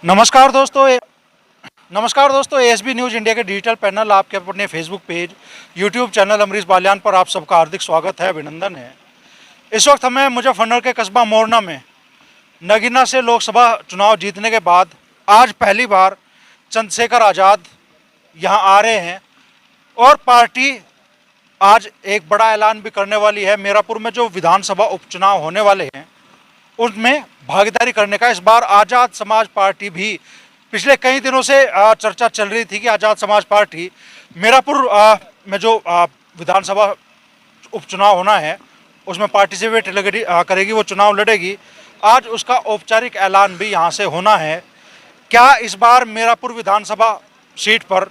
नमस्कार दोस्तों ASB news India के डिजिटल पैनल आपके अपने Facebook page, YouTube channel Amrish Baliyan पर आप सबका हार्दिक स्वागत है, अभिनंदन है। इस वक्त हमें मुजफ्फरनगर के कस्बा मोरना में नगीना से लोकसभा चुनाव जीतने के बाद आज पहली बार चंद्रशेखर आज़ाद यहां आ रहे हैं और पार्टी आज एक बड़ा ऐलान भी करने वाली है। मीरापुर में जो विधानसभा उपचुनाव होने वाले हैं उनमें भागीदारी करने का इस बार आज़ाद समाज पार्टी भी, पिछले कई दिनों से चर्चा चल रही थी कि आज़ाद समाज पार्टी मीरापुर में जो विधानसभा उपचुनाव होना है उसमें पार्टिसिपेट करेगी, वो चुनाव लड़ेगी। आज उसका औपचारिक ऐलान भी यहाँ से होना है। क्या इस बार मीरापुर विधानसभा सीट पर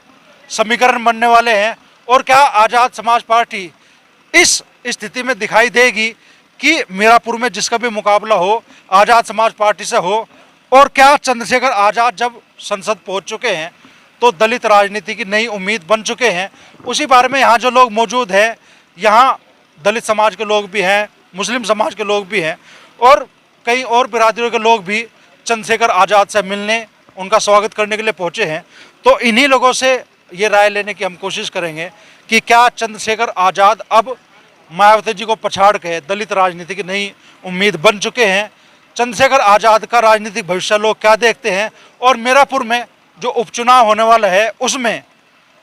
समीकरण बनने वाले हैं और क्या आज़ाद समाज पार्टी इस स्थिति में दिखाई देगी कि मीरापुर में जिसका भी मुकाबला हो आज़ाद समाज पार्टी से हो, और क्या चंद्रशेखर आज़ाद जब संसद पहुंच चुके हैं तो दलित राजनीति की नई उम्मीद बन चुके हैं। उसी बारे में यहाँ जो लोग मौजूद हैं, यहाँ दलित समाज के लोग भी हैं, मुस्लिम समाज के लोग भी हैं और कई और बिरादरियों के लोग भी चंद्रशेखर आज़ाद से मिलने, उनका स्वागत करने के लिए पहुँचे हैं। तो इन्हीं लोगों से ये राय लेने की हम कोशिश करेंगे कि क्या चंद्रशेखर आज़ाद अब मायावती जी को पछाड़ के दलित राजनीति की नई उम्मीद बन चुके हैं। चंद्रशेखर आज़ाद का राजनीतिक भविष्य लोग क्या देखते हैं और मीरापुर में जो उपचुनाव होने वाला है उसमें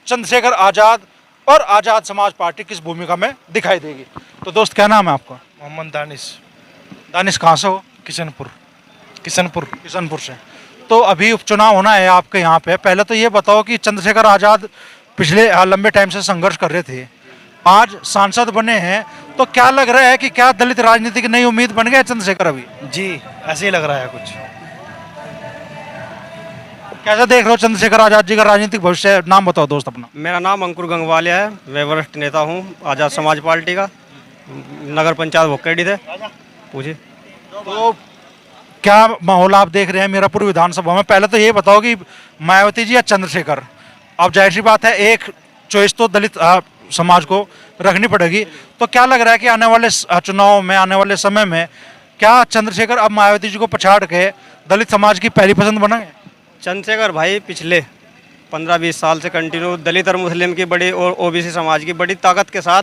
चंद्रशेखर आज़ाद और आज़ाद समाज पार्टी किस भूमिका में दिखाई देगी। तो दोस्त, क्या नाम है आपका? मोहम्मद दानिश। दानिश, कहाँ से हो? किशनपुर से। तो अभी उपचुनाव होना है आपके यहाँ पे। पहले तो ये बताओ कि चंद्रशेखर आज़ाद पिछले लंबे टाइम से संघर्ष कर रहे थे, आज सांसद बने हैं, तो क्या लग रहा है कि क्या दलित राजनीति की नई उम्मीद बन गया चंद्रशेखर अभी? जी, ऐसे ही लग रहा है कुछ। कैसे देख रहे हो चंद्रशेखर आज़ाद जी का राजनीतिक भविष्य? नाम बताओ दोस्त अपना। मेरा नाम अंकुर गंगवालिया है, मैं वरिष्ठ नेता हूँ आज़ाद समाज पार्टी का, नगर पंचायत भोकेडी थे। पूछिए। तो क्या माहौल आप देख रहे हैं मीरापुर विधानसभा में? पहले तो ये बताओ कि मायावती जी या चंद्रशेखर? अब जाहिर सी बात है एक चॉइस तो दलित समाज को रखनी पड़ेगी। तो क्या लग रहा है कि आने वाले चुनाव में, आने वाले समय में क्या चंद्रशेखर अब मायावती जी को पछाड़ के दलित समाज की पहली पसंद बनेंगे? चंद्रशेखर भाई पिछले 15-20 साल से कंटिन्यू दलित और मुस्लिम की बड़ी और ओबीसी समाज की बड़ी ताकत के साथ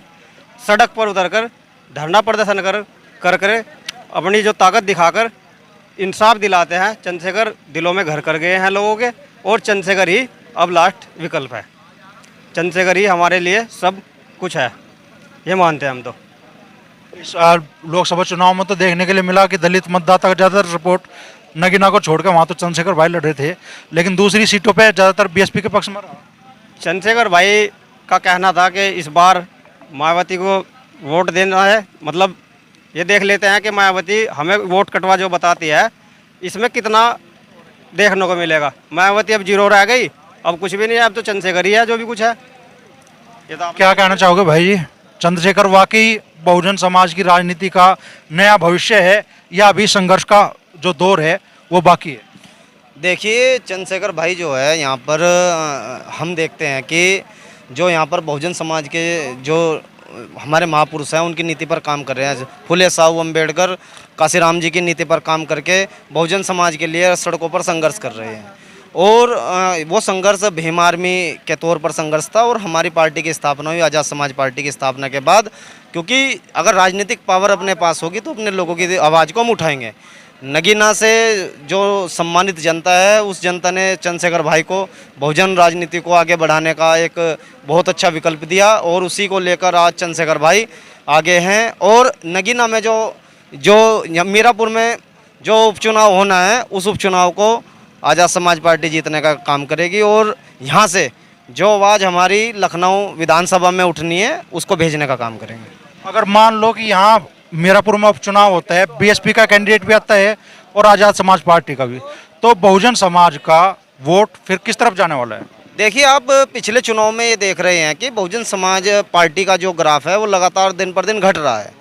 सड़क पर उतरकर धरना प्रदर्शन कर अपनी जो ताकत दिखाकर इंसाफ दिलाते हैं। चंद्रशेखर दिलों में घर कर गए हैं लोगों के, और चंद्रशेखर ही अब लास्ट विकल्प है। चंद्रशेखर ही हमारे लिए सब कुछ है, ये मानते हैं हम। तो इस लोकसभा चुनाव में तो देखने के लिए मिला कि दलित मतदाता का ज़्यादातर सपोर्ट नगीना को छोड़कर वहाँ तो चंद्रशेखर भाई लड़ रहे थे, लेकिन दूसरी सीटों पे ज़्यादातर बीएसपी के पक्ष में रहा। चंद्रशेखर भाई का कहना था कि इस बार मायावती को वोट देना है, मतलब ये देख लेते हैं कि मायावती हमें वोट कटवा जो बताती है इसमें कितना देखने को मिलेगा। मायावती अब जीरो रह गई, अब कुछ भी नहीं है, अब तो चंद्रशेखर ही है जो भी कुछ है। ये तो क्या कहना चाहोगे भाई जी? चंद्रशेखर वाकई बहुजन समाज की राजनीति का नया भविष्य है या अभी संघर्ष का जो दौर है वो बाकी है? देखिए, चंद्रशेखर भाई जो है यहाँ पर हम देखते हैं कि जो यहाँ पर बहुजन समाज के जो हमारे महापुरुष हैं उनकी नीति पर काम कर रहे हैं। फुले साहू अम्बेडकर, काशीराम जी की नीति पर काम करके बहुजन समाज के लिए सड़कों पर संघर्ष कर रहे हैं। और वो संघर्ष भीम आर्मी के तौर पर संघर्ष था और हमारी पार्टी की स्थापना हुई आज़ाद समाज पार्टी की स्थापना के बाद, क्योंकि अगर राजनीतिक पावर अपने पास होगी तो अपने लोगों की आवाज़ को हम उठाएंगे। नगीना से जो सम्मानित जनता है उस जनता ने चंद्रशेखर भाई को बहुजन राजनीति को आगे बढ़ाने का एक बहुत अच्छा विकल्प दिया और उसी को लेकर आज चंद्रशेखर भाई आगे हैं। और नगीना में जो मीरापुर में जो उपचुनाव होना है उस उपचुनाव को आज़ाद समाज पार्टी जीतने का काम करेगी और यहाँ से जो आवाज़ हमारी लखनऊ विधानसभा में उठनी है उसको भेजने का काम करेंगे। अगर मान लो कि यहाँ मीरापुर में उपचुनाव होता है, बीएसपी का कैंडिडेट भी आता है और आज़ाद समाज पार्टी का भी, तो बहुजन समाज का वोट फिर किस तरफ जाने वाला है? देखिए, आप पिछले चुनाव में ये देख रहे हैं कि बहुजन समाज पार्टी का जो ग्राफ है वो लगातार दिन पर दिन घट रहा है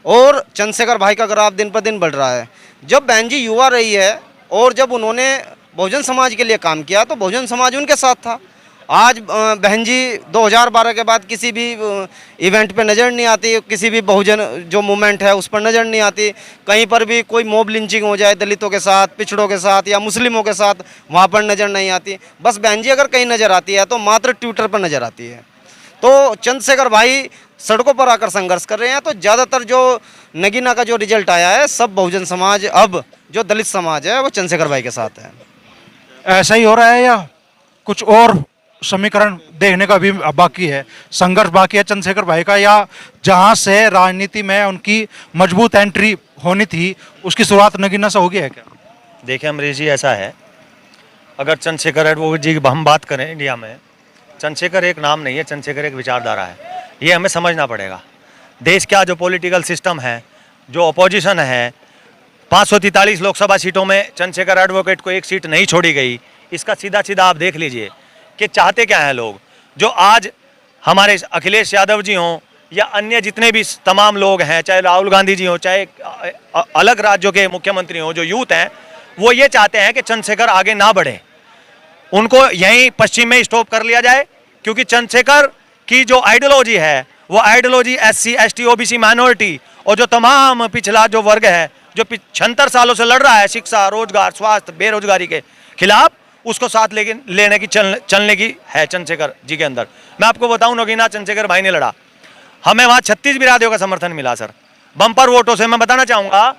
और चंद्रशेखर भाई का ग्राफ दिन पर दिन बढ़ रहा है। जब बहन जी युवा रही है और जब उन्होंने बहुजन समाज के लिए काम किया तो बहुजन समाज उनके साथ था आज बहन जी 2012 के बाद किसी भी इवेंट पे नज़र नहीं आती, किसी भी बहुजन जो मूवमेंट है उस पर नज़र नहीं आती। कहीं पर भी कोई मॉब लिंचिंग हो जाए दलितों के साथ, पिछड़ों के साथ या मुस्लिमों के साथ, वहाँ पर नज़र नहीं आती। बस बहन जी अगर कहीं नज़र आती है तो मात्र ट्विटर पर नज़र आती है। तो चंद्रशेखर भाई सड़कों पर आकर संघर्ष कर रहे हैं। तो ज़्यादातर जो नगीना का जो रिजल्ट आया है, सब बहुजन समाज, अब जो दलित समाज है वो चंद्रशेखर भाई के साथ है। ऐसा ही हो रहा है या कुछ और समीकरण देखने का भी बाकी है, संघर्ष बाकी है चंद्रशेखर भाई का, या जहां से राजनीति में उनकी मजबूत एंट्री होनी थी उसकी शुरुआत नगीना से हो गई है क्या? देखिए अमरीश जी, ऐसा है, अगर चंद्रशेखर एडवोकेट जी की हम बात करें इंडिया में, चंद्रशेखर एक नाम नहीं है, चंद्रशेखर एक विचारधारा है। ये हमें समझना पड़ेगा। देश का जो पॉलिटिकल सिस्टम है, जो अपोजिशन है, 543 लोकसभा सीटों में चंद्रशेखर एडवोकेट को एक सीट नहीं छोड़ी गई। इसका सीधा सीधा आप देख लीजिए कि चाहते क्या हैं लोग। जो आज हमारे अखिलेश यादव जी हों या अन्य जितने भी तमाम लोग हैं, चाहे राहुल गांधी जी हों, चाहे अलग राज्यों के मुख्यमंत्री हों, जो यूथ हैं, वो ये चाहते हैं कि चंद्रशेखर आगे ना बढ़े, उनको यहीं पश्चिम में स्टॉप कर लिया जाए। क्योंकि चंद्रशेखर की जो आइडियोलॉजी है वो ideology SC ST OBC minority और जो तमाम पिछला जो वर्ग है, जो 76 सालों से लड़ रहा है शिक्षा, रोजगार, स्वास्थ्य, बेरोजगारी के खिलाफ, उसको साथ लेने की चलने की है चंद्रशेखर जी के अंदर। मैं आपको बताऊं, नगीना चंद्रशेखर भाई ने लड़ा, हमें वहाँ 36 बिरादरियों का समर्थन मिला सर, बम्पर वोटों से। मैं बताना चाहूँगा,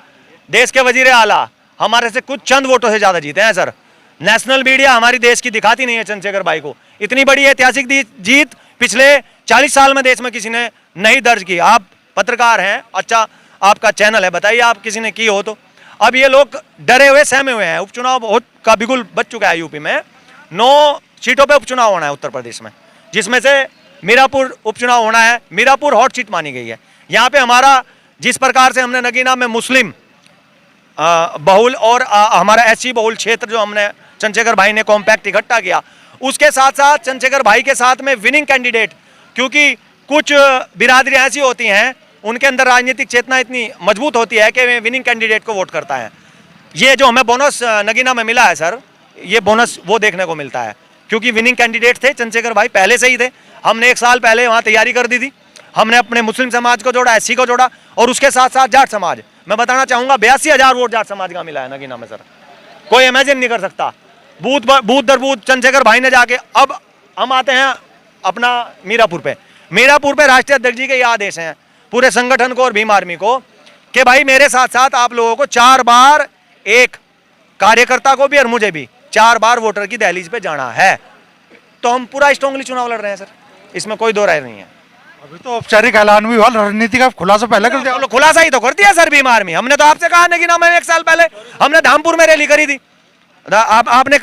देश के वजीर आला हमारे से कुछ चंद वोटों से ज़्यादा जीते हैं सर। नेशनल मीडिया हमारी देश की दिखाती नहीं है चंद्रशेखर भाई को। इतनी बड़ी ऐतिहासिक जीत पिछले 40 साल में देश में किसी ने नहीं दर्ज की। आप पत्रकार हैं, अच्छा आपका चैनल है, बताइए आप किसी ने की हो तो। अब ये लोग डरे हुए, सहमे हुए हैं। उपचुनाव बहुत का बिगुल बच चुका है यूपी में। 9 सीटों पे उपचुनाव होना है उत्तर प्रदेश में, जिसमें से मीरापुर उपचुनाव होना है। मीरापुर हॉट सीट मानी गई है। यहाँ पे हमारा जिस प्रकार से हमने नगीना में मुस्लिम बहुल और हमारा SC बहुल क्षेत्र जो हमने चंद्रशेखर भाई ने कॉम्पैक्ट इकट्ठा किया, उसके साथ साथ चंद्रशेखर भाई के साथ में विनिंग कैंडिडेट, क्योंकि कुछ बिरादरियाँ ऐसी होती हैं उनके अंदर राजनीतिक चेतना इतनी मजबूत होती है कि वे विनिंग कैंडिडेट को वोट करता है। ये जो हमें बोनस नगीना में मिला है सर, ये बोनस वो देखने को मिलता है क्योंकि विनिंग कैंडिडेट थे चंद्रशेखर भाई, पहले से ही थे। हमने 1 साल पहले वहाँ तैयारी कर दी थी। हमने अपने मुस्लिम समाज को जोड़ा, SC को जोड़ा और उसके साथ साथ जाट समाज। मैं बताना चाहूँगा 82,000 वोट जाट समाज का मिला है नगीना में सर। कोई इमेजिन नहीं कर सकता। बूथ दर बूथ चंद्रशेखर भाई ने जाके। अब हम आते हैं अपना मीरापुर पे राष्ट्रीय अध्यक्ष जी के ये आदेश हैं पूरे संगठन को और भीम आर्मी को कि भाई मेरे साथ साथ आप लोगों को 4 बार, एक कार्यकर्ता को भी और मुझे भी 4 बार वोटर की दहलीज पे जाना है। तो हम पूरा स्ट्रांगली चुनाव लड़ रहे हैं सर, इसमें कोई दो राय नहीं है। अभी तो औपचारिक ऐलान भी हुआ, रणनीति का खुलासा पहले कर दिया। खुलासा ही तो कर दिया सर भीम आर्मी। हमने तो आपसे कहा नगीना में 1 साल पहले हमने धामपुर में रैली करी थी। आपने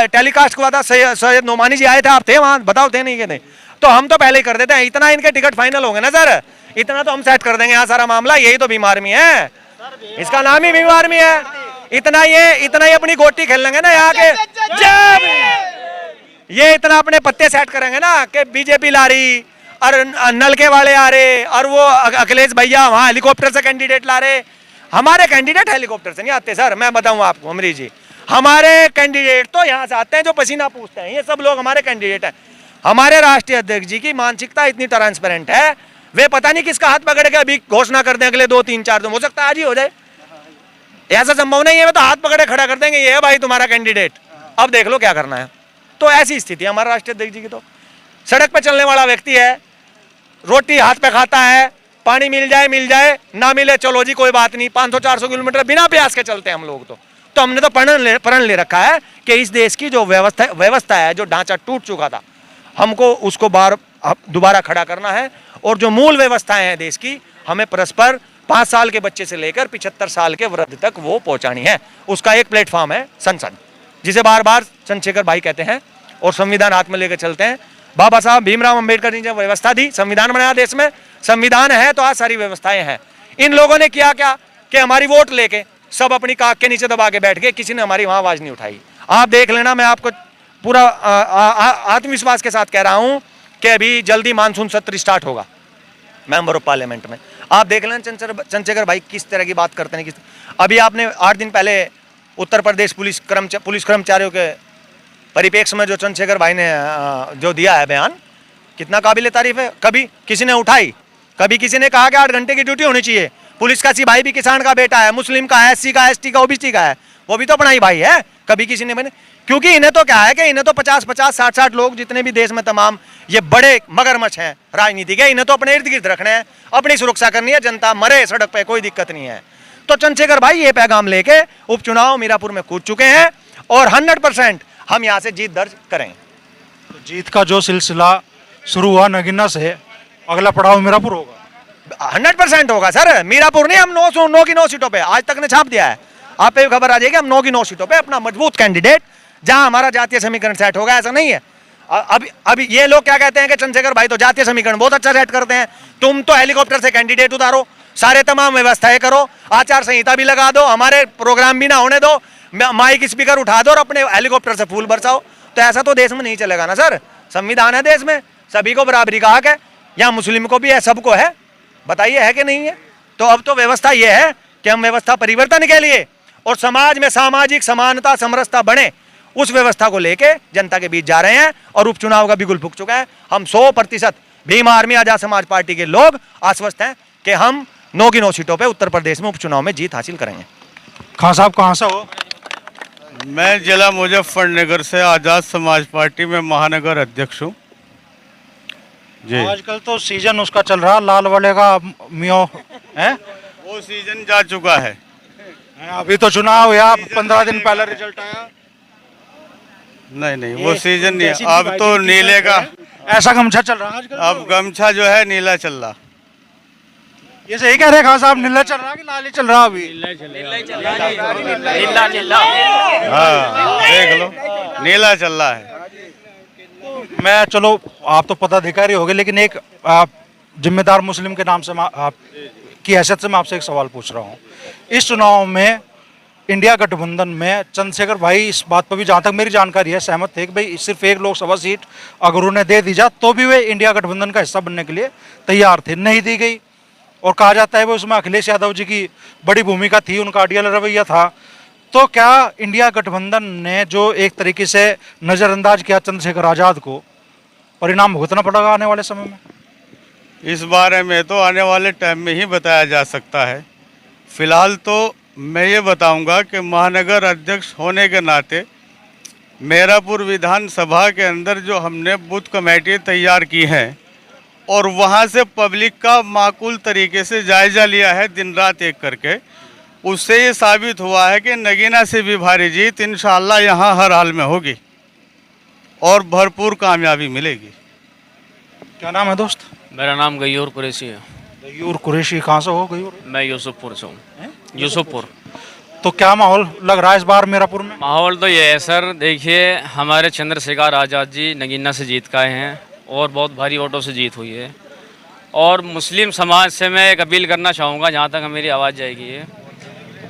टेलीकास्ट हुआ था, सैयद नोमानी जी आए थे, आप थे वहाँ, बताओ थे नहीं के थे? तो हम तो पहले ही कर देते हैं। इतना इनके टिकट फाइनल होंगे ना सर, इतना तो हम सेट कर देंगे यहाँ सारा मामला। यही तो भीम आर्मी है, इसका नाम ही भीम आर्मी है। इतना ही अपनी गोटी खेल लेंगे ना यहाँ के, जब ये इतना अपने पत्ते सेट करेंगे ना कि बीजेपी ला रही और नलके वाले आ रहे और वो अखिलेश भैया वहाँ हेलीकॉप्टर से कैंडिडेट ला रहे। हमारे कैंडिडेट हेलीकॉप्टर से नहीं आते सर, मैं बताऊँ आपको अमरीश जी, हमारे कैंडिडेट तो यहाँ से आते हैं जो पसीना पूछते हैं। ये सब लोग हमारे कैंडिडेट हैं। हमारे राष्ट्रीय अध्यक्ष जी की मानसिकता इतनी ट्रांसपेरेंट है, वे पता नहीं किसका हाथ पकड़ के अभी घोषणा कर दें अगले 2, 3, 4 दिन, हो सकता है आज ही हो जाए। ऐसा संभव नहीं है, वे तो हाथ पकड़े खड़ा कर देंगे, ये है भाई तुम्हारा कैंडिडेट, अब देख लो क्या करना है। तो ऐसी स्थिति है हमारे राष्ट्रीय अध्यक्ष जी की। तो सड़क पर चलने वाला व्यक्ति है, रोटी हाथ पे खाता है, पानी मिल जाए ना मिले चलो जी कोई बात नहीं, 500-400 किलोमीटर बिना प्यास के चलते हैं हम लोग। तो हमने तो प्रण ले रखा है कि इस देश की जो व्यवस्था है, जो ढांचा टूट चुका था, हमको उसको दोबारा खड़ा करना है। और जो मूल व्यवस्थाएं हैं देश की, हमें परस्पर 5 साल के बच्चे से लेकर 75 साल के वृद्ध तक वो पहुंचानी है। उसका एक प्लेटफॉर्म है संसद, जिसे बार बार चंद्रशेखर भाई कहते हैं, और संविधान हाथ में लेकर चलते हैं। बाबा साहब भीमराव अंबेडकर ने जब व्यवस्था दी, संविधान बनाया देश में, संविधान है तो आज सारी व्यवस्थाएं हैं। इन लोगों ने किया क्या कि हमारी वोट लेके सब अपनी काख के नीचे दबा के बैठ गए, किसी ने हमारी वहां आवाज नहीं उठाई। आप देख लेना, मैं आपको पूरा आत्मविश्वास के साथ कह रहा हूं कि अभी जल्दी मानसून सत्र स्टार्ट होगा मेंबर ऑफ पार्लियामेंट में। आप देख लेना चंद्रशेखर भाई किस तरह की बात करते हैं। अभी आपने 8 दिन पहले उत्तर प्रदेश पुलिस कर्मचारियों के परिप्रेक्ष्य में जो चंद्रशेखर भाई ने जो दिया है बयान, कितना काबिल तारीफ है। कभी किसी ने उठाई, कभी किसी ने कहा कि 8 घंटे की ड्यूटी होनी चाहिए, पुलिस का सिपाही भी किसान का बेटा है, मुस्लिम का है, एससी का, एसटी का, ओबीसी का है, वो भी तो अपना ही भाई है। कभी किसी ने बने, क्योंकि इन्हें तो क्या है कि इन्हें तो 50-50, 60-60 लोग जितने भी देश में तमाम ये बड़े मगरमच्छ हैं राजनीति के, इन्हें तो अपने इर्द गिर्द रखने हैं, अपनी सुरक्षा करनी है, जनता मरे सड़क पे कोई दिक्कत नहीं है। तो चंद्रशेखर भाई ये पैगाम लेके उपचुनाव मीरापुर में कूद चुके हैं और 100% हम यहाँ से जीत दर्ज करेंगे। तो जीत का जो सिलसिला शुरू हुआ नगीना से, अगला पड़ाव मीरापुर होगा। 100% होगा सर। मीरापुर नहीं, हम 9 की 9 सीटों पे आज तक ने छाप दिया है। आप पे खबर आ जाएगी, हम 9 की 9 सीटों पे अपना मजबूत कैंडिडेट, जहां हमारा जातीय समीकरण सेट होगा, ऐसा नहीं है। अभी ये लोग क्या कहते हैं कि चंद्रशेखर भाई तो जातीय समीकरण बहुत अच्छा सेट करते हैं, तुम तो हेलीकॉप्टर से कैंडिडेट उतारो, सारे तमाम व्यवस्थाएं करो, आचार संहिता भी लगा दो, हमारे प्रोग्राम भी ना होने दो, माइक स्पीकर उठा दो और अपने हेलीकॉप्टर से फूल बरसाओ। तो ऐसा तो देश में नहीं चलेगा ना सर। संविधान है देश में, सभी को बराबरी का हक है, यहाँ मुस्लिम को भी है, सबको है, बताइए है कि नहीं है। तो अब तो व्यवस्था ये है कि हम व्यवस्था परिवर्तन के लिए और समाज में सामाजिक समानता समरसता बने, उस व्यवस्था को लेके जनता के बीच जा रहे हैं और उपचुनाव का बिगुल फूक चुका है। हम 100% भीम आर्मी आजाद समाज पार्टी के लोग आश्वस्त हैं कि हम 9 की 9 सीटों पे उत्तर प्रदेश में उपचुनाव में जीत हासिल करेंगे। खान साहब कहाँ से हो? मैं जिला मुजफ्फरनगर से आज़ाद समाज पार्टी में महानगर अध्यक्ष हूँ जी। आजकल तो सीजन उसका चल रहा लाल वाले का, मियो है, वो सीजन जा चुका है। अभी तो चुनाव हुआ, 15 दिन पहले रिजल्ट आया। नहीं वो सीजन नहीं है, अब तो नीले का, ऐसा गमछा चल रहा है आजकल। अब गमछा जो है नीला चल रहा। ये सही कह रहे खान साहब, नीला चल रहा कि लाल ही चल रहा अभी? हाँ देख लो, नीला चल रहा है। मैं, चलो आप तो पदाधिकारी हो गए, लेकिन एक जिम्मेदार मुस्लिम के नाम से आप की हैसियत से मैं आपसे एक सवाल पूछ रहा हूँ। इस चुनाव में इंडिया गठबंधन में चंद्रशेखर भाई इस बात पर भी, जहाँ तक मेरी जानकारी है, सहमत थे कि भाई सिर्फ एक लोकसभा सीट अगर उन्हें दे दी जाए तो भी वे इंडिया गठबंधन का हिस्सा बनने के लिए तैयार थे, नहीं दी गई। और कहा जाता है वो उसमें अखिलेश यादव जी की बड़ी भूमिका थी, उनका अड़ियल रवैया था। तो क्या इंडिया गठबंधन ने जो एक तरीके से नज़रअंदाज किया चंद्रशेखर आज़ाद को, परिणाम भुगतना पड़ेगा आने वाले समय में? इस बारे में तो आने वाले टाइम में ही बताया जा सकता है। फिलहाल तो मैं ये बताऊंगा कि महानगर अध्यक्ष होने के नाते मेरापुर विधानसभा के अंदर जो हमने बूथ कमेटी तैयार की है और वहाँ से पब्लिक का माकूल तरीके से जायज़ा लिया है दिन रात एक करके, उससे ये साबित हुआ है कि नगीना से भी भारी जीत इंशाअल्लाह यहाँ हर हाल में होगी और भरपूर कामयाबी मिलेगी। क्या नाम है दोस्त? मेरा नाम गयूर कुरैशी है। गयूर कुरैशी, कहाँ से हो गयूर? मैं यूसुफपुर से हूँ। यूसुफपुर। तो क्या माहौल लग रहा है इस बार मीरापुर में? माहौल तो ये है सर, देखिए हमारे चंद्रशेखर आज़ाद जी नगीना से जीत के आए हैं और बहुत भारी वोटों से जीत हुई है। और मुस्लिम समाज से मैं एक अपील करना चाहूँगा, जहाँ तक मेरी आवाज़ जाएगी, है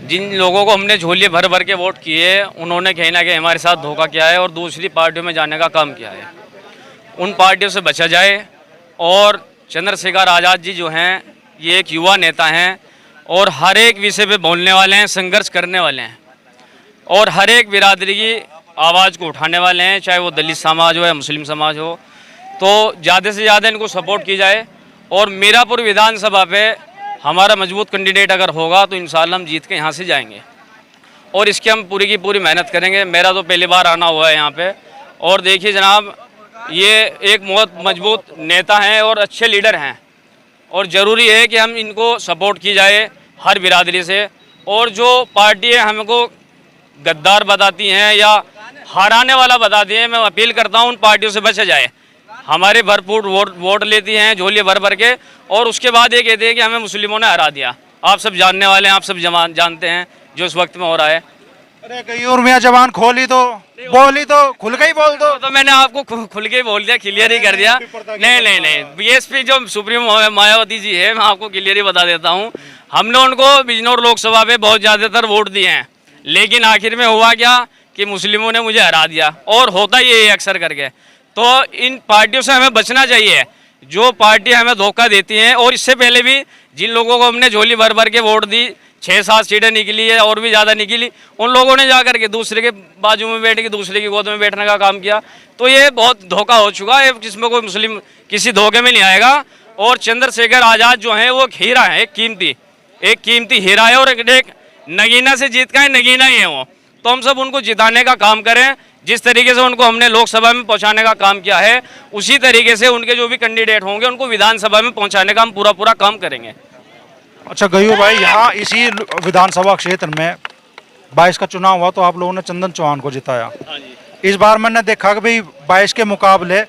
जिन लोगों को हमने झोलिए भर भर के वोट किए, उन्होंने कहीं ना कहीं हमारे साथ धोखा किया है और दूसरी पार्टियों में जाने का काम किया है। उन पार्टियों से बचा जाए। और चंद्रशेखर आज़ाद जी जो हैं, ये एक युवा नेता हैं और हर एक विषय पे बोलने वाले हैं, संघर्ष करने वाले हैं और हर एक बिरादरी की आवाज़ को उठाने वाले हैं, चाहे वो दलित समाज हो या मुस्लिम समाज हो। तो ज़्यादा से ज़्यादा इनको सपोर्ट की जाए और मीरापुर विधानसभा पे हमारा मजबूत कैंडिडेट अगर होगा तो इंशाअल्लाह हम जीत के यहाँ से जाएंगे और इसकी हम पूरी की पूरी मेहनत करेंगे। मेरा तो पहली बार आना हुआ है यहाँ पे और देखिए जनाब, ये एक बहुत मजबूत नेता हैं और अच्छे लीडर हैं और ज़रूरी है कि हम इनको सपोर्ट की जाए हर बिरादरी से। और जो पार्टियाँ हमको गद्दार बताती हैं या हराने वाला बताती हैं, मैं अपील करता हूँ उन पार्टियों से बचा जाए। हमारे भरपूर वोट लेती हैं झोलिए भर भर के और उसके बाद ये कहते हैं कि हमें मुस्लिमों ने हरा दिया। आप सब जानने वाले हैं, आप सब जानते हैं जो इस वक्त में हो रहा है। अरे गयूर मियां जबान खोली तो बोली तो खुल के ही बोल दो। तो मैंने आपको खुल के बोल दिया, क्लियर ही कर दिया। नहीं, बीएसपी जो सुप्रीम मायावती जी है, मैं आपको क्लियर ही बता देता हूँ, हमने उनको बिजनौर लोकसभा पे बहुत ज़्यादातर वोट दिए हैं, लेकिन आखिर में हुआ क्या कि मुस्लिमों ने मुझे हरा दिया और होता ये है अक्सर करके। तो इन पार्टियों से हमें बचना चाहिए जो पार्टी हमें धोखा देती हैं। और इससे पहले भी जिन लोगों को हमने झोली भर भर के वोट दी, 6-7 सीटें निकली है और भी ज़्यादा निकली, उन लोगों ने जाकर के दूसरे के बाजू में बैठ के दूसरे की गोद में बैठने का काम किया। तो ये बहुत धोखा हो चुका है, जिसमें कोई मुस्लिम किसी धोखे में नहीं आएगा। और चंद्रशेखर आज़ाद जो हैं वो हीरा है, एक कीमती हीरा है, और एक नगीना से जीत का है, नगीना ही है वो। तो हम सब उनको जिताने का काम करें। जिस तरीके से उनको हमने लोकसभा में पहुंचाने का काम किया है, उसी तरीके से उनके जो भी कैंडिडेट होंगे उनको विधानसभा में पहुंचाने का हम पूरा काम करेंगे। अच्छा गयूर भाई, यहाँ इसी विधानसभा क्षेत्र में 22 का चुनाव हुआ तो आप लोगों ने चंदन चौहान को जिताया। इस बार मैंने देखा कि भाई 22 के मुकाबले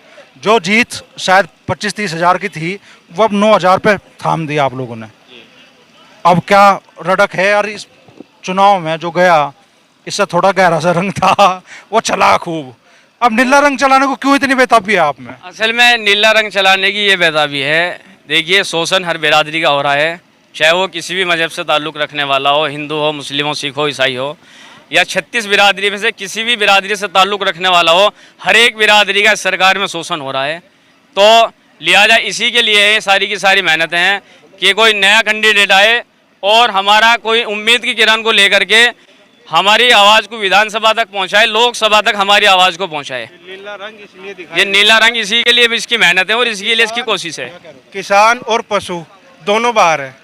जो जीत शायद 25-30 हज़ार की थी, वो अब 9,000 पे थाम दिया आप लोगों ने। अब क्या रड़क है? और इस चुनाव में जो गया, इससे थोड़ा गहरा सा रंग था, वो चला खूब। अब नीला रंग चलाने को क्यों इतनी बेताबी है आप में? असल में नीला रंग चलाने की ये बेताबी है, देखिए शोषण हर बिरादरी का हो रहा है, चाहे वो किसी भी मजहब से ताल्लुक़ रखने वाला हो, हिंदू हो, मुस्लिम हो, सिख हो, ईसाई हो, या 36 बिरादरी में से किसी भी बिरादरी से ताल्लुक़ रखने वाला हो, हर एक बिरादरी का सरकार में शोषण हो रहा है। तो लिहाजा इसी के लिए ये सारी की सारी मेहनतें हैं कि कोई नया कैंडिडेट आए और हमारा कोई उम्मीद की किरण को लेकर के हमारी आवाज़ को विधानसभा तक पहुंचाए, लोकसभा तक हमारी आवाज़ को पहुंचाए। नीला रंग इसलिए ये नीला रंग इसी के लिए भी इसकी मेहनत है और इसी लिए इसकी कोशिश है। किसान और पशु दोनों बाहर है,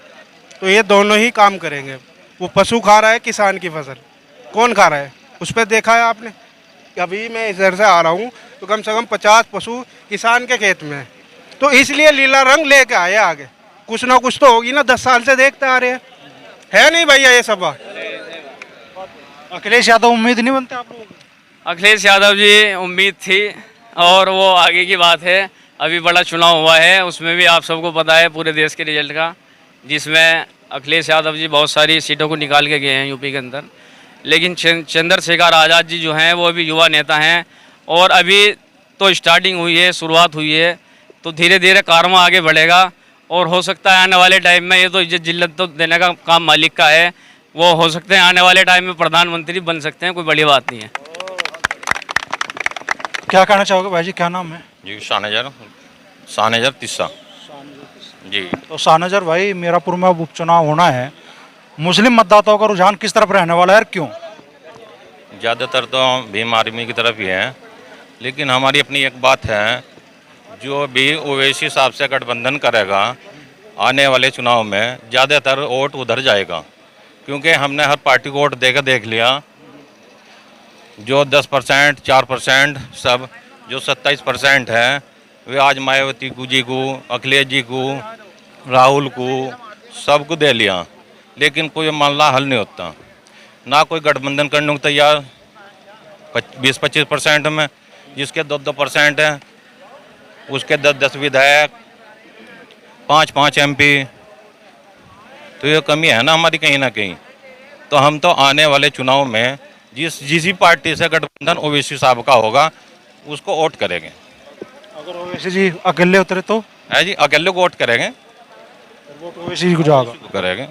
तो ये दोनों ही काम करेंगे। वो पशु खा रहा है किसान की फसल, कौन खा रहा है? उस पर देखा है आपने? अभी मैं इधर से आ रहा हूँ तो कम से कम 50 पशु किसान के खेत में है। तो इसलिए नीला रंग लेके आए आगे, कुछ ना कुछ तो होगी ना, 10 साल से देखते आ रहे हैं। है नहीं भैया ये सब? अखिलेश यादव उम्मीद नहीं बनते आप लोगों को? अखिलेश यादव जी उम्मीद थी और वो आगे की बात है। अभी बड़ा चुनाव हुआ है, उसमें भी आप सबको पता है पूरे देश के रिजल्ट का, जिसमें अखिलेश यादव जी बहुत सारी सीटों को निकाल के गए हैं यूपी के अंदर। लेकिन चंद्रशेखर आज़ाद जी जो हैं वो अभी युवा नेता हैं और अभी तो स्टार्टिंग हुई है, शुरुआत हुई है, तो धीरे धीरे कारवां आगे बढ़ेगा और हो सकता है आने वाले टाइम में, ये तो इज्जत जिल्लत तो देने का काम मालिक का है, वो हो सकते हैं आने वाले टाइम में प्रधानमंत्री बन सकते हैं, कोई बड़ी बात नहीं है। क्या कहना चाहोगे भाई जी, क्या नाम है? जी शाहनजर तिस्सा जी। तो शाहनजर भाई, मीरापुर में अब उपचुनाव होना है, मुस्लिम मतदाताओं का रुझान किस तरफ रहने वाला है, क्यों? ज़्यादातर तो भीम आर्मी की तरफ ही है, लेकिन हमारी अपनी एक बात है, जो भी ओवैसी साहब से गठबंधन करेगा आने वाले चुनाव में ज़्यादातर वोट उधर जाएगा, क्योंकि हमने हर पार्टी को वोट देख लिया। जो 10%, 4% सब, जो 27% है वे आज मायावती जी को, अखिलेश जी को, राहुल को, सबको दे लिया, लेकिन कोई मामला हल नहीं होता। ना कोई गठबंधन करने को तैयार 20-25% में, जिसके 2% है उसके 10-10 विधायक, 5-5 MP, तो ये कमी है ना हमारी कहीं ना कहीं। तो हम तो आने वाले चुनाव में जिस पार्टी से गठबंधन ओवैसी साहब का होगा उसको वोट करेंगे। अगर ओवैसी जी अकेले उतरे तो? है जी, अकेले को वोट करेंगे, वोट ओवैसी जी को जाएगा। करेंगे।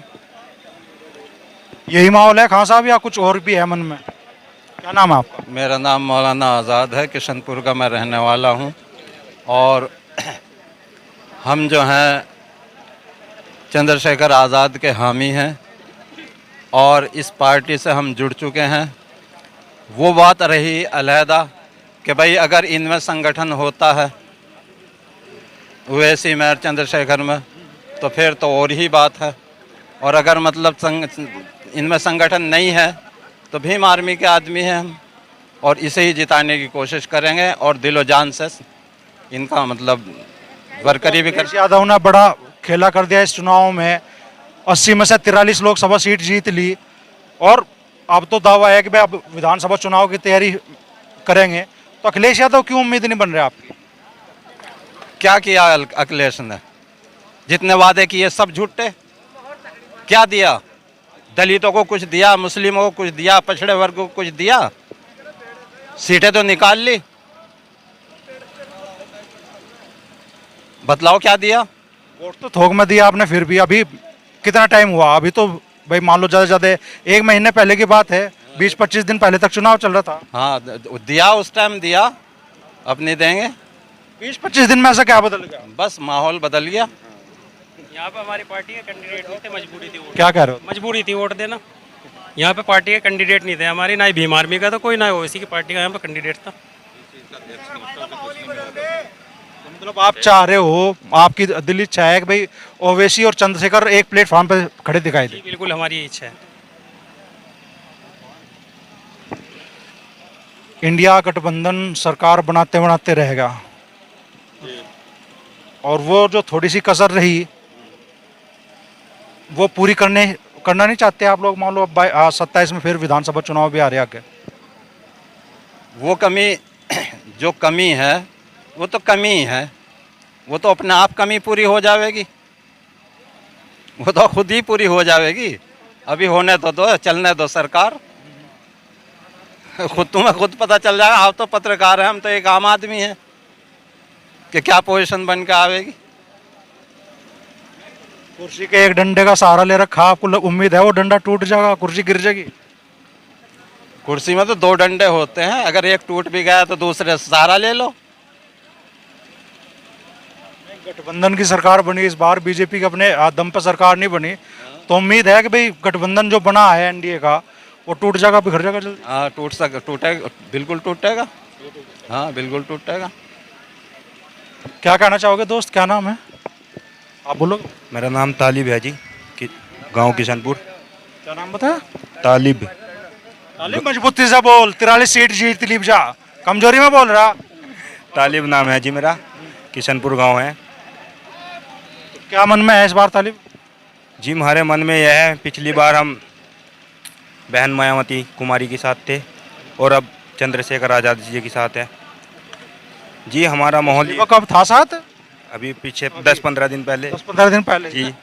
यही माहौल है खान साहब, या कुछ और भी है मन में? क्या नाम है आपका? मेरा नाम मौलाना आज़ाद है, किशनपुर का मैं रहने वाला हूँ। और हम जो हैं चंद्रशेखर आज़ाद के हामी हैं और इस पार्टी से हम जुड़ चुके हैं। वो बात रही अलहदा कि भाई अगर इनमें संगठन होता है ओवैसी में चंद्रशेखर में, तो फिर तो और ही बात है। और अगर मतलब इनमें संगठन नहीं है तो भीम आर्मी के आदमी हैं हम, और इसे ही जिताने की कोशिश करेंगे और दिलो जान से इनका मतलब वर्करी भी अखिलेश यादव ने बड़ा खेला कर दिया इस चुनाव में, 80 में से 43 लोकसभा सीट जीत ली, और अब तो दावा है कि भाई अब विधानसभा चुनाव की तैयारी करेंगे। तो अखिलेश यादव क्यों उम्मीद नहीं बन रहे आपकी? क्या किया अखिलेश ने? जितने वादे किए सब झूठे। क्या दिया? दलितों को कुछ दिया, मुस्लिमों को कुछ दिया, पछड़े वर्ग को कुछ दिया? सीटें तो निकाल ली, बतलाओ क्या दिया? वोट तो थोक में दिया आपने, फिर भी अभी कितना टाइम हुआ? अभी तो भाई मान लो ज़्यादा से ज़्यादा 1 महीने पहले की बात है, 20-25 दिन पहले तक चुनाव चल रहा था। हाँ दिया, उस टाइम दिया, अब नहीं देंगे। 20-25 दिन में ऐसा क्या बदल गया? बस माहौल बदल गया। यहाँ पे हमारी पार्टी के कैंडिडेट नहीं थे, मजबूरी थी वोट, क्या कह रहे हो? मजबूरी थी वोट देना। यहाँ पे पार्टी के कैंडिडेट नहीं थे हमारी, ना ही भीम आर्मी का था कोई, ना ओवैसी की पार्टी का यहाँ पे कैंडिडेट था। मतलब आप चाह रहे हो, आपकी दिली इच्छा है कि भाई ओवैसी और चंद्रशेखर एक प्लेटफॉर्म पे खड़े दिखाई दे। जी बिल्कुल हमारी ये इच्छा है। इंडिया गठबंधन सरकार बनाते बनाते रहेगा, और वो जो थोड़ी सी कसर रही वो पूरी करना नहीं चाहते आप लोग? मान लो अब 27 में फिर विधानसभा चुनाव भी आ रहे हैं आगे। वो कमी जो कमी है वो तो कमी ही है, वो तो अपने आप कमी पूरी हो जाएगी, वो तो खुद ही पूरी हो जाएगी। अभी होने तो दो, चलने दो सरकार, खुद तुम्हें खुद पता चल जाएगा। आप तो पत्रकार हैं, हम तो एक आम आदमी हैं कि क्या पोजीशन बन के आवेगी। कुर्सी के एक डंडे का सहारा ले रखा, आपको उम्मीद है वो डंडा टूट जाएगा, कुर्सी गिर जाएगी? कुर्सी में तो दो डंडे होते हैं, अगर एक टूट भी गया तो दूसरे से सहारा ले लो। गठबंधन की सरकार बनी इस बार, बीजेपी के अपने दम पर सरकार नहीं बनी, तो उम्मीद है कि भाई गठबंधन जो बना है एनडीए का वो टूट जाएगा, बिखर जाएगा जल्दी? हाँ टूटेगा, बिल्कुल टूटेगा, हाँ बिल्कुल टूटेगा। क्या कहना चाहोगे दोस्त, क्या नाम है? आप बोलो। मेरा नाम तालिब है जी, गांव किशनपुर। क्या नाम बताया? तालिब। तालिब, मजबूती से बोल, 43 सीट जीत ली जा, कमजोरी में बोल रहा। तालिब नाम है जी मेरा, किशनपुर गांव है। तो क्या मन में है इस बार तालिब? जी हमारे मन में यह है, पिछली बार हम बहन मायावती कुमारी के साथ थे और अब चंद्रशेखर आज़ाद जी के साथ है जी। हमारा माहौल वो कब था साथ? अभी पीछे 10-15 दिन पहले 10-15 दिन पहले जी,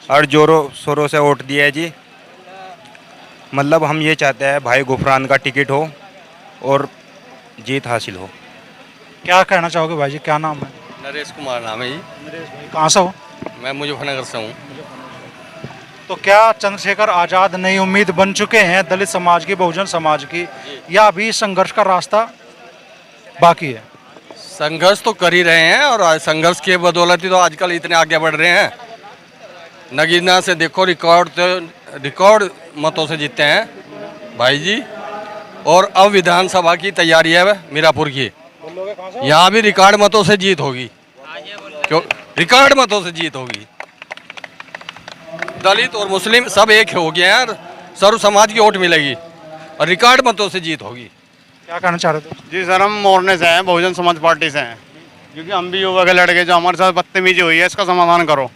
और जोरों शोरों से वोट दिया है जी। मतलब हम ये चाहते हैं भाई गुफरान का टिकट हो और जीत हासिल हो। क्या कहना चाहोगे भाई जी, क्या नाम है? नरेश कुमार नाम है जी। कहाँ से हो? मैं मुजफ्फरनगर से हूँ। तो क्या चंद्रशेखर आज़ाद नई उम्मीद बन चुके हैं दलित समाज की, बहुजन समाज की, या अभी संघर्ष का रास्ता बाकी है? संघर्ष तो कर ही रहे हैं और संघर्ष के बदौलत ही तो आजकल इतने आगे बढ़ रहे हैं। नगीना से देखो, रिकॉर्ड मतों से जीते हैं भाई जी। और अब विधानसभा की तैयारी है मीरापुर की, यहाँ भी रिकॉर्ड मतों से जीत होगी। क्यों? रिकॉर्ड मतों से जीत होगी। दलित और मुस्लिम सब एक हो गए हैं, सर्व समाज की वोट मिलेगी और रिकॉर्ड मतों से जीत होगी। क्या कहना चाह रहे थे? जी सर, हम मोरने से हैं, बहुजन समाज पार्टी से हैं, क्योंकि हम भी युवा के लड़के जो हमारे साथ बदतमीजी हुई है इसका समाधान करो।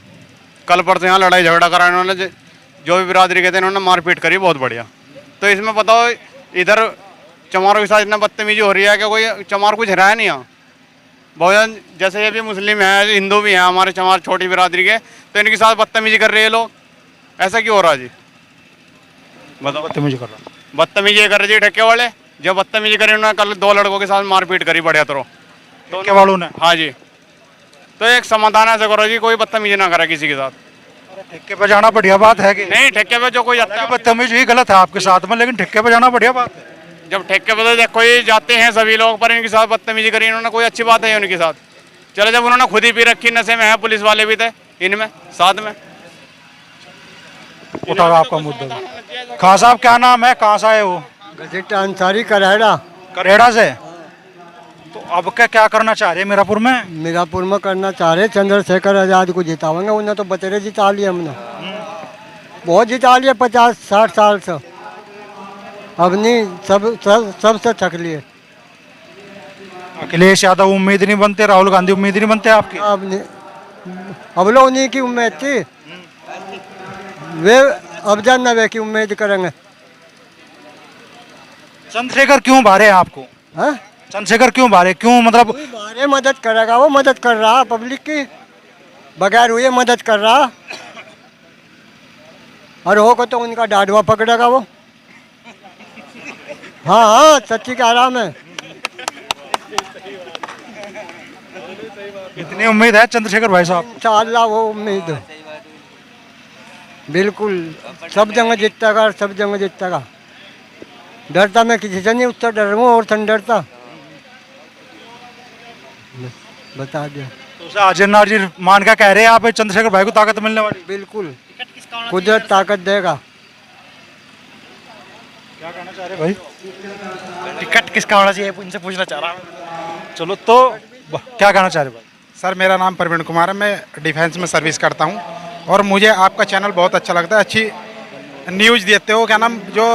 कल परसों यहाँ लड़ाई झगड़ा करा इन्होंने, जो भी बिरादरी के थे इन्होंने मारपीट करी, बहुत बढ़िया। तो इसमें बताओ, इधर चमारों के साथ इतना बदतमीजी हो रही है कि कोई चमार कुछ रहा है नहीं यहाँ। बहुजन जैसे ये भी मुस्लिम है, हिंदू भी हैं, हमारे चमार छोटी बिरादरी के, तो इनके साथ बदतमीजी कर रहे हैं लोग। ऐसा क्यों हो रहा जी? बताओ। बदतमीजी कर रहा? बदतमीजी कर रहे जी ठेके वाले, जब बदतमीजी करी उन्होंने कल 2 लड़कों के साथ मारपीट करी बढ़िया तरह ठेके वालों ने? हाँ जी। तो एक समाधान ऐसा करो जी, कोई बदतमीजी ना करे किसी के साथ। ठेके पे जाना बढ़िया बात है कि नहीं? ठेके पे जो कोई जाता है, बदतमीजी ही गलत है आपके साथ में, लेकिन ठेके पे जाना बढ़िया बात है। जब ठेके पे तो कोई जाते हैं सभी लोग, पर इनके साथ बदतमीजी करी इन्होंने, कोई अच्छी बात है उनके साथ? चलो, जब उन्होंने खुद ही पी रखी, नशे में है, पुलिस वाले भी थे इनमें साथ में। उठाओ आपका मुद्दा। खान साहब, क्या नाम है, कहाँ से आए हो? गजेट अंसारी करेड़ा। करेड़ा से? तो अब क्या करना चाह रहे हैं मीरापुर में? मीरापुर में करना चाह रहे चंद्रशेखर आज़ाद को जितावेंगे। उन्हें तो बतेरे जिता लिया हमने, बहुत जिता लिया 50-60 साल से। अब नहीं, सब से थक लिए। अखिलेश यादव उम्मीद नहीं बनते, राहुल गांधी उम्मीद नहीं बनते आपकी? अब नहीं, अब लोग उन्हीं की उम्मीद थी, वे अब जानना वे की उम्मीद करेंगे। चंद्रशेखर क्यों भारे हैं आपको? हाँ, चंद्रशेखर क्यों भारे, क्यों मतलब? बारे मदद करेगा, वो मदद कर रहा पब्लिक की, बगैर हुए मदद कर रहा, और हो को तो उनका डाढ़वा पकड़ेगा वो। हाँ हाँ, सच्ची कह रहा मैं। इतनी उम्मीद है चंद्रशेखर भाई साहब? इंशाअल्लाह वो उम्मीद है, बिल्कुल सब जगह जीतेगा, सब जगह जीतेगा। डरता मैं किसी से नहीं, उससे डरूँ और सन डरता। बता दिया। तो अच्छा, जिन्ना जी मान का कह रहे हैं आप चंद्रशेखर भाई को ताकत मिलने वाली। बिल्कुल कुदरत ताकत देगा। क्या कहना चाह रहे भाई? टिकट किसका होना चाहिए इनसे पूछना चाह रहा हूँ। चलो तो क्या कहना चाह रहे भाई? सर मेरा नाम प्रवीण कुमार है, मैं डिफेंस में सर्विस करता हूँ और मुझे आपका चैनल बहुत अच्छा लगता है। अच्छी न्यूज़ देते हो, क्या नाम, जो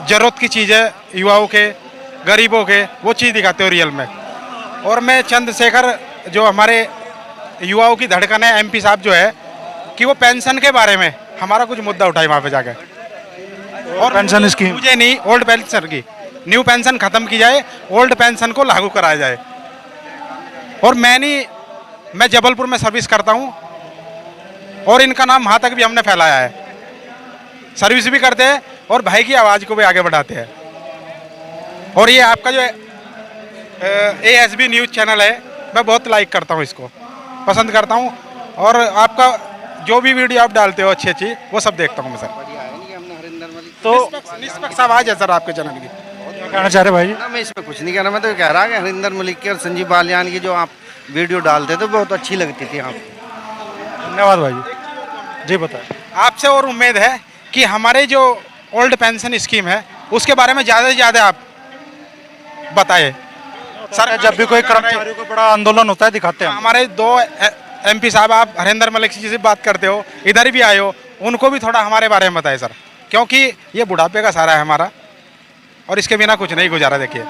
ज़रूरत की चीज़ है युवाओं के, गरीबों के, वो चीज़ दिखाते हो रियल में। और मैं चंद्रशेखर जो हमारे युवाओं की धड़कन है, एमपी साहब जो है, कि वो पेंशन के बारे में हमारा कुछ मुद्दा उठाए वहाँ पे जाकर। और पेंशन स्कीम मुझे नहीं, ओल्ड पेंशन की न्यू पेंशन खत्म की जाए, ओल्ड पेंशन को लागू कराया जाए। और मैं जबलपुर में सर्विस करता हूँ और इनका नाम वहाँ तक भी हमने फैलाया है, सर्विस भी करते हैं और भाई की आवाज़ को भी आगे बढ़ाते हैं। और ये आपका जो ASB न्यूज़ चैनल है, मैं बहुत लाइक करता हूँ, इसको पसंद करता हूँ और आपका जो भी वीडियो आप डालते हो अच्छी अच्छी, वो सब देखता हूँ मैं सर। तो निष्पक्ष आवाज़ है सर आपके चैनल की। क्या कहना चाह रहे भाई? ना, मैं इसमें कुछ नहीं कह रहा, मैं तो कह रहा कि हरिंदर मलिक की और संजीव बालियान की जो आप वीडियो डालते थे बहुत अच्छी लगती थी आप। धन्यवाद भाई जी। बताएं। आपसे और उम्मीद है कि हमारे जो ओल्ड पेंशन स्कीम है उसके बारे में ज़्यादा से ज़्यादा आप बताएं। सर जब भी कोई कर्मचारियों को बड़ा आंदोलन होता है दिखाते हैं। हमारे 2 MP साहब, आप हरिंदर मलिक जी से बात करते हो, इधर भी आए हो, उनको भी थोड़ा हमारे बारे में बताएं सर, क्योंकि ये बुढ़ापे का सहारा है हमारा और इसके बिना कुछ नहीं गुजारा। देखिए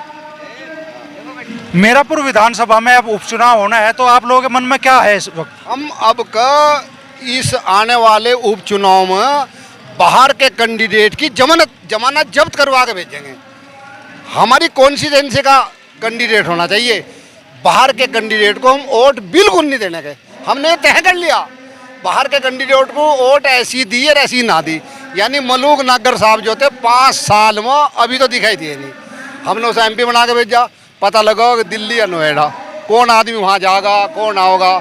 मीरापुर विधानसभा में अब उपचुनाव होना है, तो आप लोगों के मन में क्या है इस वक्त? हम अब का इस आने वाले उपचुनाव में बाहर के कैंडिडेट की जमानत जब्त करवा के भेजेंगे। हमारी कॉन्स्टिट्यूएंसी का कैंडिडेट होना चाहिए, बाहर के कैंडिडेट को हम वोट बिल्कुल नहीं देने के। हमने तय कर लिया, बाहर के कैंडिडेट को वोट ऐसी दी और ऐसी ना दी। यानी मलूक नागर साहब जो थे 5 साल में अभी तो दिखाई दिए नहीं, हमने उसे MP बना के भेजा। पता लगा कि दिल्ली या नोएडा कौन आदमी वहाँ जाएगा, कौन आओगा।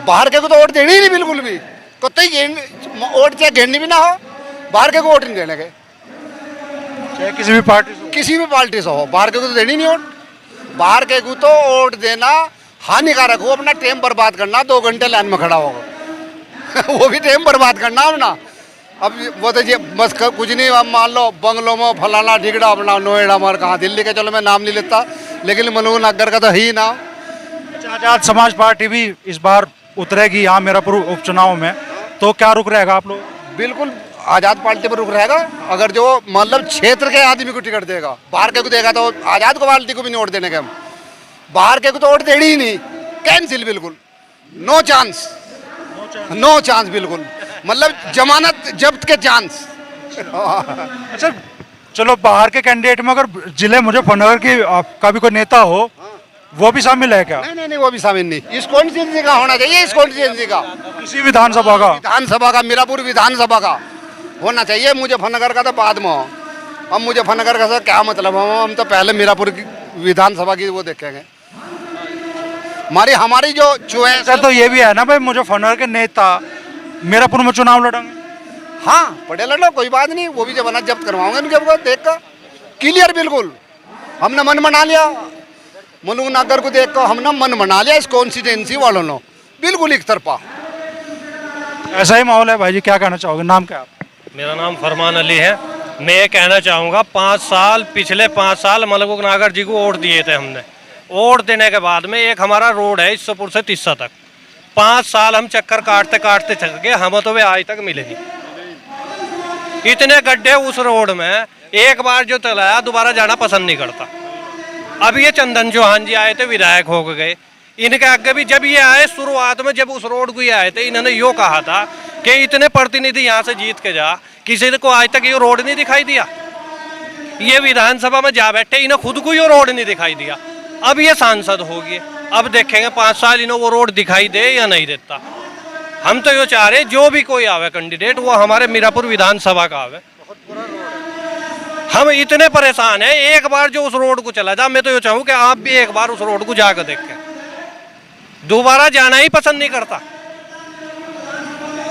बाहर के को तो वोट देनी ही नहीं बिल्कुल भी, कतई वोट चाहे घेरनी भी ना हो, बाहर के को वोट नहीं देने के, चाहे किसी भी पार्टी से हो। बाहर के को तो देनी नहीं वोट, बाहर के को तो वोट देना हानिकारक हो। अपना टाइम बर्बाद करना, 2 घंटे लाइन में खड़ा होगा वो भी टाइम बर्बाद करना अपना। अब वो तो ये बस कुछ नहीं, अब मान लो बंगलों में फलाना ढिगड़ा अपना नोएडा में, कहाँ दिल्ली के, चलो मैं नाम नहीं लेता, लेकिन मलूक नगर का तो ही नाम। आजाद समाज पार्टी भी इस बार उतरेगी यहाँ मीरापुर उपचुनाव में, तो क्या रुक रहेगा आप लोग? बिल्कुल आज़ाद पार्टी पर रुक रहेगा। अगर जो मतलब क्षेत्र के आदमी को टिकट देगा, बाहर के को देगा तो आज़ाद को पार्टी को भी नहीं वोट देने के हम। बाहर के को तो वोट देनी ही नहीं, कैंसिल, बिल्कुल नो चांस बिल्कुल, मतलब जमानत जब्त के चांस। अच्छा चलो, बाहर के कैंडिडेट में अगर जिले मुजफ्फरनगर की का भी कोई नेता हो, वो भी शामिल है क्या? नहीं, वो भी शामिल नहीं। इस कॉन्स्टिट्यूंसी का होना चाहिए, इस कॉन्स्टिट्यूंसी का, किसी विधानसभा का मीरापुर विधानसभा का होना चाहिए। मुजफ्फरनगर का तो बाद में हो। अब मुजफ्फरनगर का क्या मतलब हो, हम तो पहले मीरापुर की विधानसभा की वो देखेंगे। हमारी जो चॉइस सर, तो ये भी है ना भाई, मुजफ्फरनगर के नेता मीरापुर में चुनाव लड़ेंगे। हाँ, पढ़े लड़ो, कोई बात नहीं, वो भी जमानत जब्त करवाओगे उनके ऊपर, देख कर क्लियर बिल्कुल। हमने मन बना लिया, मलूक नागर को देख कर हमने मन बना लिया, इस कॉन्स्टिट्यूंसी वालों ने बिल्कुल एक तरफा। ऐसा ही माहौल है भाई जी। क्या कहना चाहोगे? नाम क्या है? मेरा नाम फरमान अली है। मैं ये कहना चाहूँगा, पिछले 5 साल मलूक नागर जी को वोट दिए थे हमने। वोट देने के बाद में एक हमारा रोड है इससोपुर से तिस्सा तक, 5 साल हम चक्कर काटते काटते थक गए, हम तो वे आज तक मिले नहीं। इतने गड्ढे उस रोड में, एक बार जो चलाया दोबारा जाना पसंद नहीं करता। अब ये चंदन चौहान जी आए थे, विधायक हो गए, इनके आगे भी जब ये आए शुरुआत में, जब उस रोड को ये आए थे, इन्होंने यो कहा था कि इतने प्रतिनिधि यहाँ से जीत के जा, किसी को आज तक ये रोड नहीं दिखाई दिया। ये विधानसभा में जा बैठे, इन्हें खुद को ये रोड नहीं दिखाई दिया। अब ये सांसद हो गए, अब देखेंगे 5 साल इन्हें वो रोड दिखाई दे या नहीं देता। हम तो ये चाह रहे जो भी कोई आवे कैंडिडेट, वो हमारे मीरापुर विधानसभा का आवे। हम इतने परेशान हैं, एक बार जो उस रोड को चला जा, मैं तो ये चाहूँ कि आप भी एक बार उस रोड को जाकर देखें, दोबारा जाना ही पसंद नहीं करता।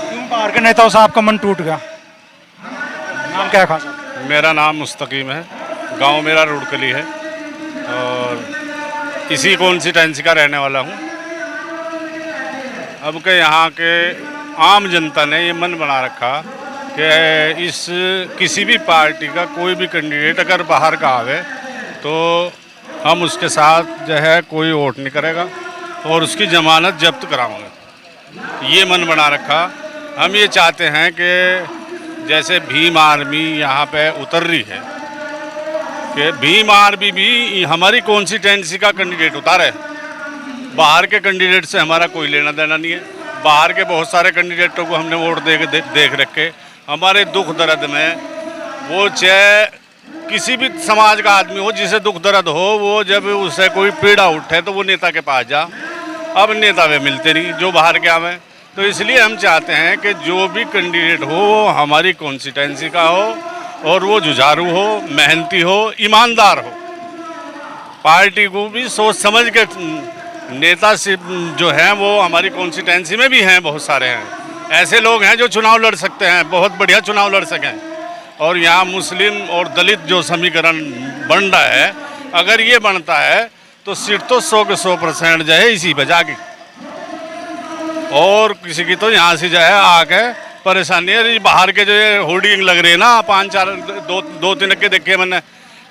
क्यों बाहर के नेताओं से आपका मन टूट गया? नाम क्या है खास? मेरा नाम मुस्तकीम है, गांव मेरा रुड़कली है और इसी कॉन्स्टिट्यूंसी का रहने वाला हूं। अब के यहाँ के आम जनता ने ये मन बना रखा कि इस किसी भी पार्टी का कोई भी कैंडिडेट अगर बाहर का आवे तो हम उसके साथ जो है कोई वोट नहीं करेगा और उसकी जमानत जब्त कराऊंगे। ये मन बना रखा। हम ये चाहते हैं कि जैसे भीम आर्मी यहाँ पे उतर रही है कि भीम आर्मी भी हमारी कॉन्स्टिट्यूंसी का कैंडिडेट उतारे। बाहर के कैंडिडेट से हमारा कोई लेना देना नहीं है। बाहर के बहुत सारे कैंडिडेटों को हमने वोट देख रखे। हमारे दुख दर्द में वो चाहे किसी भी समाज का आदमी हो, जिसे दुख दर्द हो, वो जब उसे कोई पीड़ा उठे तो वो नेता के पास जा। अब नेता वे मिलते नहीं जो बाहर के आवे। तो इसलिए हम चाहते हैं कि जो भी कैंडिडेट हो वो हमारी कॉन्स्टिट्यूंसी का हो और वो जुझारू हो, मेहनती हो, ईमानदार हो। पार्टी को भी सोच समझ के नेता से जो हैं वो हमारी कॉन्स्टिट्यूंसी में भी हैं, बहुत सारे हैं ऐसे लोग हैं जो चुनाव लड़ सकते हैं, बहुत बढ़िया चुनाव लड़ सकें। और यहाँ मुस्लिम और दलित जो समीकरण बन रहा है, अगर ये बनता है तो सीट तो 100 के 100% जो है इसी पे जागी। और किसी की तो यहाँ से जो है आके परेशानी है। बाहर के जो ये होर्डिंग लग रही है ना, 5-4 2-3 के देखे मैंने,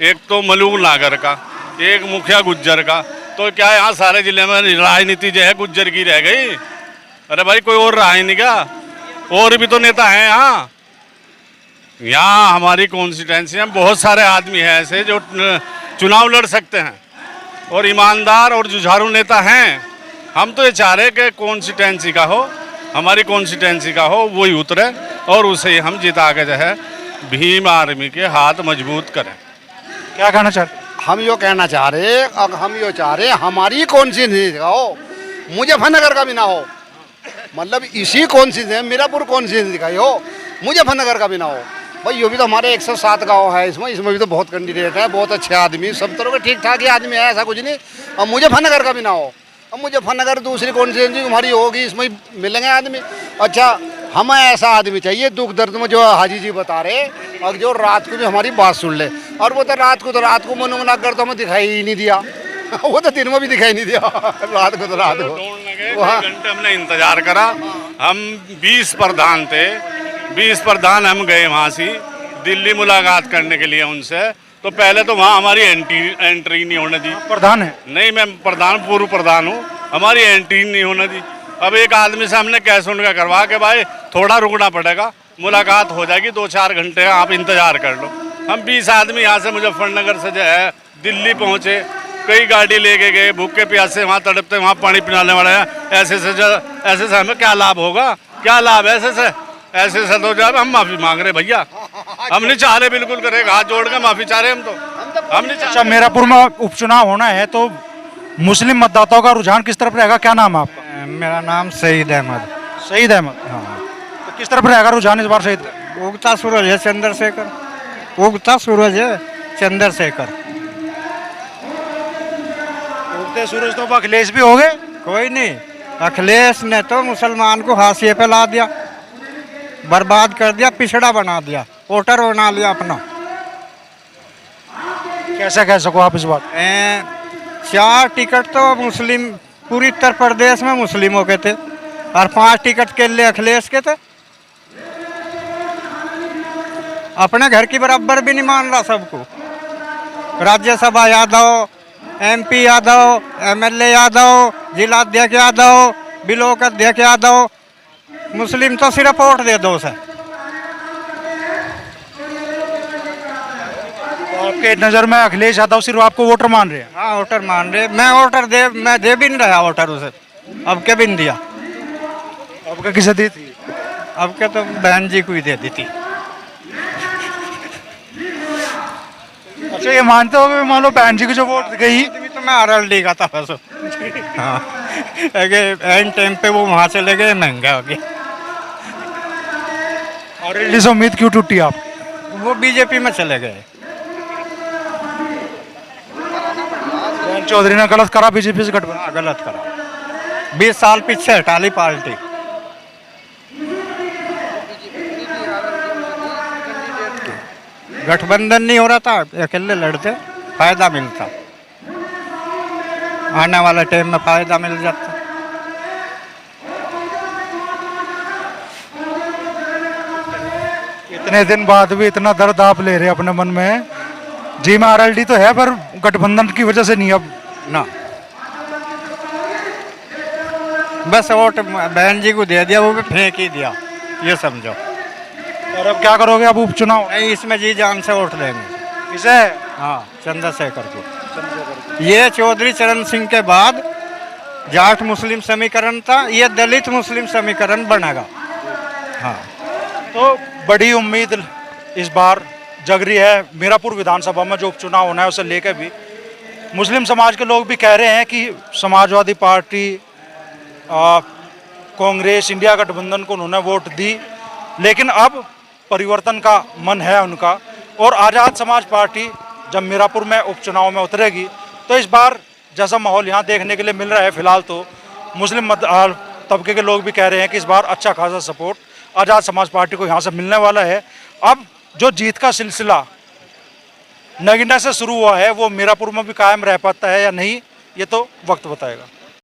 एक तो मलूक नागर का, एक मुखिया गुज्जर का। तो क्या यहाँ सारे जिले में राजनीति जो है गुज्जर की रह गई? अरे भाई कोई और रहा ही नहीं क्या? और भी तो नेता हैं यहाँ। यहाँ हमारी कॉन्स्टिट्यूंसी में बहुत सारे आदमी हैं ऐसे जो चुनाव लड़ सकते हैं और ईमानदार और जुझारू नेता हैं। हम तो ये चाह रहे कि कॉन्स्टिट्यूंसी का हो, हमारी कॉन्स्टिट्यूंसी का हो, वही उतरे और उसे ही हम जिता के जो है भीम आर्मी के हाथ मजबूत करें। क्या कहना चाहते? हम यो कहना चाह रहे हमारी कॉन्स्टिट्यूंसी का हो, मुजफ्फरनगर का भी ना हो। मतलब इसी कॉन्स्टिट्यूंसी, मीरापुर कॉन्स्टिट्यूंसी का ही हो, मुजफ्फरनगर का भी ना हो। भाई ये भी तो हमारे 107 गाँव है, इसमें भी तो बहुत कैंडिडेट है, बहुत अच्छे आदमी, सब तरह के ठीक ठाक ही आदमी है, ऐसा कुछ नहीं। अब मुजफ्फरनगर का भी ना हो। अब मुजफ्फरनगर दूसरी कॉन्स्टिट्यूंसी हमारी होगी, इसमें मिलेंगे आदमी। अच्छा, हमें ऐसा आदमी चाहिए दुख दर्द में जो हाजी जी बता रहे, और जो रात को भी हमारी बात सुन ले। और वो तो रात को मनोमना कर तो हमें दिखाई ही नहीं दिया। वो तो दिन में भी दिखाई नहीं दिया, रात को घंटे हमने इंतजार करा। हम 20 प्रधान थे, 20 प्रधान हम गए वहाँ से दिल्ली मुलाकात करने के लिए उनसे। तो पहले तो वहाँ हमारी एंट्री नहीं होने दी। प्रधान है? नहीं, मैं प्रधान, पूर्व प्रधान हूँ। हमारी एंट्री नहीं होने दी। अब एक आदमी से हमने कैश उनका करवा के भाई थोड़ा रुकना पड़ेगा, मुलाकात हो जाएगी, 2-4 घंटे आप इंतजार कर लो। हम 20 आदमी यहाँ से मुजफ्फरनगर से जो है दिल्ली पहुँचे, कई गाड़ी लेके गए, भूखे प्यासे वहाँ तड़पते, वहाँ पानी पिलाने वाला है। ऐसे से हमें क्या लाभ होगा? क्या लाभ है ऐसे से तो जब हम माफ़ी मांग रहे भैया, हम नहीं चाह रहे, बिल्कुल करेगा, हाथ जोड़ के माफ़ी चाह रहे हम नहीं चाह। अच्छा, मीरापुर में उपचुनाव होना है तो मुस्लिम मतदाताओं का रुझान किस तरफ रहेगा? क्या नाम है आपका? मेरा नाम सईद अहमद। सईद अहमद, हाँ। तो किस तरफ रहेगा रुझान इस बार सईद? उगता सूरज है चंद्रशेखर, उगता सूरज है चंद्रशेखर। उगते सूरज तो अखिलेश भी हो गए। कोई नहीं, अखिलेश ने तो मुसलमान को हाशिए पे ला दिया, बर्बाद कर दिया, पिछड़ा बना दिया, वोटर बना लिया अपना। कैसे कह सको आप इस बात? 4 टिकट तो मुस्लिम, पूरी उत्तर प्रदेश में मुस्लिमों के थे, और 5 टिकट के लिए अखिलेश के थे। अपने घर की बराबर भी नहीं मान रहा सबको। राज्यसभा यादव, MP यादव, MLA यादव, जिलाध्यक्ष यादव, ब्लॉक अध्यक्ष यादव, मुस्लिम तो सिर्फ वोट दे दो उसे। आपके नज़र में अखिलेश यादव सिर्फ आपको वोटर मान रहे हैं? हाँ, वोटर मान रहे। मैं दे भी नहीं रहा वोटर उसे, अब के भी नहीं दिया। अब के किसे दी थी? अब के तो बहन जी को ही दे दी थी। अच्छा, ये मानते हो कि मान लो बहन जी की जो वोट गई तो मैं RLD का था बस। हाँ, एंड टाइम पे वो वहाँ चले गए, महंगा हो गया। RLD से उम्मीद क्यों टूटी आप? वो BJP में चले गए। चौधरी ने गलत करा, BJP से गठबंधन गलत करा, 20 साल पीछे हटा ली पार्टी। गठबंधन नहीं हो रहा था, अकेले लड़ते, फायदा मिलता, आने वाले टाइम में फायदा मिल जाता। इतने दिन बाद भी इतना दर्द आप ले रहे अपने मन में। जी में आरएलडी तो है पर गठबंधन की वजह से नहीं अब ना बस वोट बहन जी को दे दिया, वो भी फेंक ही दिया, ये समझो। और अब क्या करोगे अब उपचुनाव? नहीं, इसमें जी जान से वोट देंगे। इसे हाँ, चंद्रशेखर को। ये चौधरी चरण सिंह के बाद जाट मुस्लिम समीकरण था, ये दलित मुस्लिम समीकरण बनेगा। हाँ, तो बड़ी उम्मीद इस बार जग रही है। मीरापुर विधानसभा में जो उपचुनाव होना है उसे लेकर भी मुस्लिम समाज के लोग भी कह रहे हैं कि समाजवादी पार्टी, कांग्रेस, इंडिया गठबंधन को उन्होंने वोट दी, लेकिन अब परिवर्तन का मन है उनका। और आज़ाद समाज पार्टी जब मीरापुर में उपचुनाव में उतरेगी तो इस बार जैसा माहौल यहाँ देखने के लिए मिल रहा है, फिलहाल तो मुस्लिम तबके के लोग भी कह रहे हैं कि इस बार अच्छा खासा सपोर्ट आज़ाद समाज पार्टी को यहाँ से मिलने वाला है। अब जो जीत का सिलसिला नगीना से शुरू हुआ है वो मीरापुर में भी कायम रह पाता है या नहीं, ये तो वक्त बताएगा।